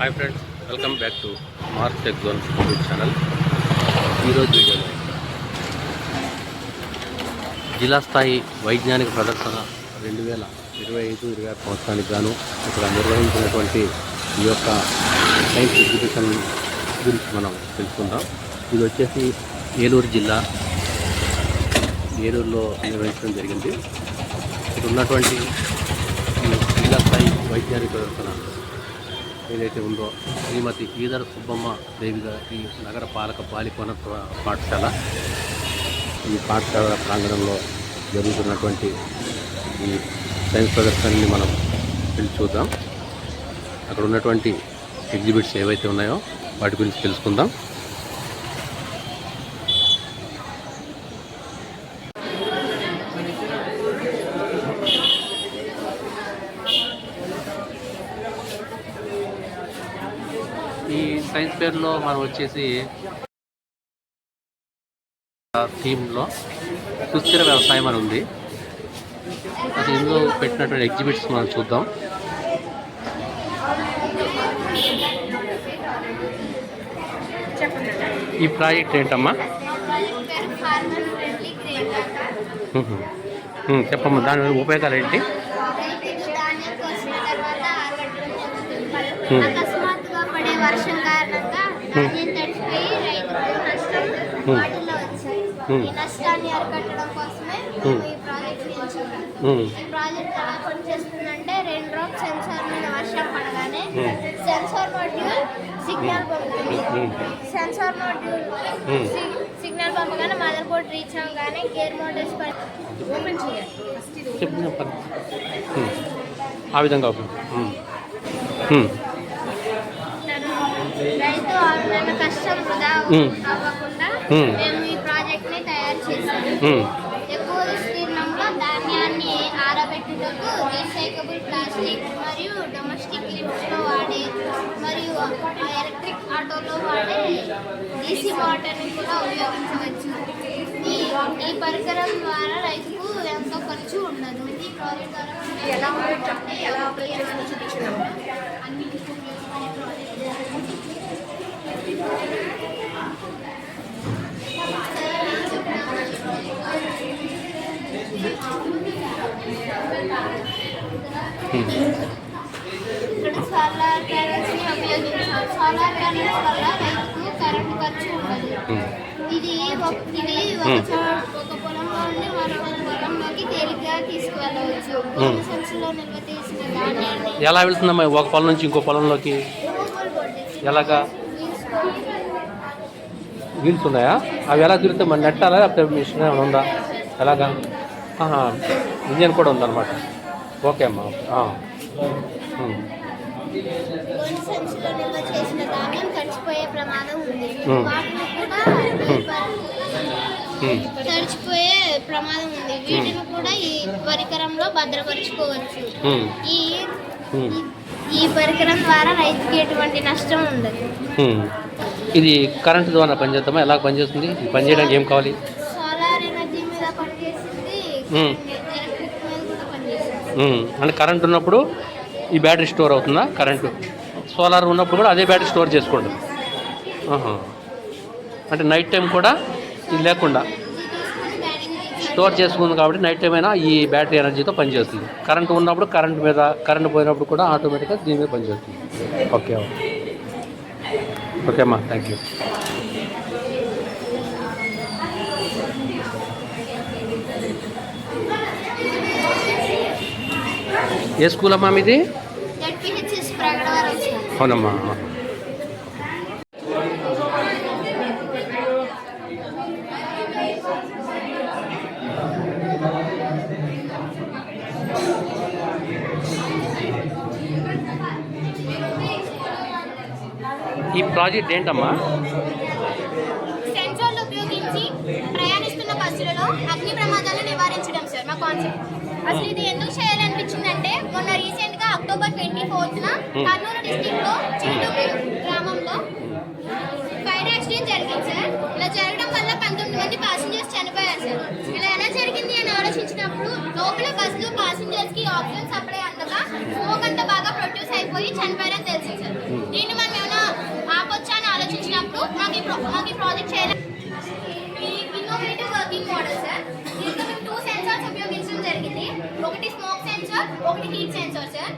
Hi friends, welcome back to Mars Tech Zone YouTube channel. ఈరోజు వీడియోలో జిల్లా స్థాయి వైజ్ఞానిక ప్రదర్శన 2025-26 సంవత్సరానికి గాను ఇక్కడ నిర్వహించినటువంటి ఈ యొక్క సైన్స్ ఎగ్జిబిషన్ గురించి మనం తెలుసుకుందాం. ఇది వచ్చేసి ఏలూరు జిల్లా, ఏలూరులో నిర్వహించడం జరిగింది. ఇక్కడ ఉన్నటువంటి జిల్లా స్థాయి వైజ్ఞానిక ప్రదర్శన ఏదైతే ఉందో శ్రీమతి ఈదర సుబ్బమ్మ దేవి గారి నగర పాలక బాలికోన్నత పాఠశాల, ఈ పాఠశాల ప్రాంగణంలో జరుగుతున్నటువంటి ఈ సైన్స్ ప్రదర్శనని మనం వెళ్ళి చూద్దాం. అక్కడ ఉన్నటువంటి ఎగ్జిబిట్స్ ఏవైతే ఉన్నాయో వాటి గురించి తెలుసుకుందాం. ఈ సైన్స్ ఫేర్లో మనం వచ్చేసి థీమ్లో సుస్థిర వ్యవసాయం అని ఉంది. అది ఇందులో పెట్టినటువంటి ఎగ్జిబిట్స్ మనం చూద్దాం. ఈ ప్రాజెక్ట్ ఏంటమ్మా? చెప్పమ్మా, దాని ఉపయోగాలు ఏంటి? వర్షం కారణంగా ధాన్యం తడిసిపోయి రైతులకు నష్టం వాటిల్లో వచ్చాయి. ఈ నష్టాన్ని అరికట్టడం కోసమే ఈ ప్రాజెక్ట్ ఎంచుకున్నాం. ఈ ప్రాజెక్ట్ ఎలా పనిచేస్తుందంటే, 2 డ్రాప్ సెన్సార్ మీద వర్షం పడగానే సెన్సార్ మాడ్యూల్ సిగ్నల్ పంపుతుంది. సెన్సార్ మాడ్యూల్ సిగ్నల్ పంపగానే మదర్ బోర్డ్ రీచ్ అవ్వగానే గేర్ మోటార్స్ ఓపెన్ చేయాలి. ఆ విధంగా రైతు ఆమె కష్టం వృధా అవ్వకుండా మేము ఈ ప్రాజెక్ట్ ని తయారు చేసాము. ఎక్కువ విస్తీర్ణంలో ధాన్యాన్ని ఆరబెట్టుటకు రీసైకబుల్ ప్లాస్టిక్ మరియు డొమెస్టిక్ లిఫ్ట్స్ లో వాడే మరియు ఎలక్ట్రిక్ ఆటోలో వాడే DC మోటార్ని కూడా ఉపయోగించవచ్చు. ఈ పరికరం ద్వారా రైతుకు ఎంతో ఖర్చు ఉండదు. ఈ ప్రాజెక్ట్ ద్వారా ఎలా ఆపరేట్ చేయాలో చూపించడం అన్ని సోలార్ ప్యానెల్స్ ని ఉపయోగించాలి. సోలార్ ప్యానెల్స్ వల్ల రైతుకు కరెంటు ఖర్చు ఉండదు. ఇది ఒక పొలంలో నుండి మరొక పొలంలోకి తేలిగ్గా తీసుకువెళ్ళవచ్చు. సంచులో నిల్వ చేసిన ధాన్యాన్ని ఎలా వెళ్తుందమ్మా ఒక పొలం నుంచి ఇంకో పొలంలోకి? ఎలాగా? వీల్స్ ఉన్నాయా? అవి ఎలా తిరిగితే మన నెట్టాలా, లేకపోతే మిషన్ ఏమైనా ఉందా? ఎలాగా? ఇంజన్ కూడా ఉందన్నమాట. ఓకే అమ్మా. సంచులో నిల్వ చేసిన ధాన్యం తడిచిపోయే ప్రమాదం ఉంది. తడిచిపోయే ప్రమాదం ఉంది. వీటిని కూడా ఈ పరికరంలో భద్రపరుచుకోవచ్చు. ఈ పరికరం ద్వారా రైతుకి ఎటువంటి నష్టం ఉండదు. ఇది కరెంటు ద్వారా పనిచేద్దామా? ఎలా పనిచేస్తుంది? పనిచేయడానికి ఏం కావాలి? సోలార్ ఎనర్జీ మీద పనిచేస్తుంది, ఎలక్ట్రిక్ మీద కూడా పనిచేస్తుంది. అంటే కరెంట్ ఉన్నప్పుడు ఈ బ్యాటరీ స్టోర్ అవుతుందా? కరెంటు సోలార్ ఉన్నప్పుడు కూడా అదే బ్యాటరీ స్టోర్ చేసుకోండి. అంటే నైట్ టైం కూడా ఇది లేకుండా స్టోర్ చేసుకుంది కాబట్టి నైట్ టైం అయినా ఈ బ్యాటరీ ఎనర్జీతో పనిచేస్తుంది. కరెంటు ఉన్నప్పుడు కరెంట్ మీద, కరెంటు పోయినప్పుడు కూడా ఆటోమేటిక్గా దీని మీద పనిచేస్తుంది. ఓకే ఓకే అమ్మా, థ్యాంక్ యూ. ఏ స్కూల్ అమ్మా మీది? అవునమ్మా. ఈ ప్రాజెక్ట్ ఏంటమ్మా? సెన్సార్లు ఉపయోగించి ప్రయాణిస్తున్న బస్సులలో అగ్ని ప్రమాదాలను నివారించడం సార్ మా కాన్సెప్ట్. అసలు ఇది ఎందుకు చేయాలనిపించిందంటే, మొన్న రీసెంట్గా అక్టోబర్ 24న కర్నూలు డిస్ట్రిక్ట్లో చిట్టూరు గ్రామంలో ఫైర్ యాక్సిడెంట్ జరిగింది సార్. ఇలా జరగడం వల్ల 19 మంది ప్యాసింజర్స్ చనిపోయారు సార్. ఇలా ఎలా జరిగింది అని ఆలోచించినప్పుడు లోపల బస్సులో ప్యాసింజర్స్కి ఆక్సిజన్ సప్లై అందక స్మోక్ అంతా బాగా ప్రొడ్యూస్ అయిపోయి చనిపోయారని తెలిసింది సార్. దీన్ని ఒకటి హీట్ సెన్సార్ సార్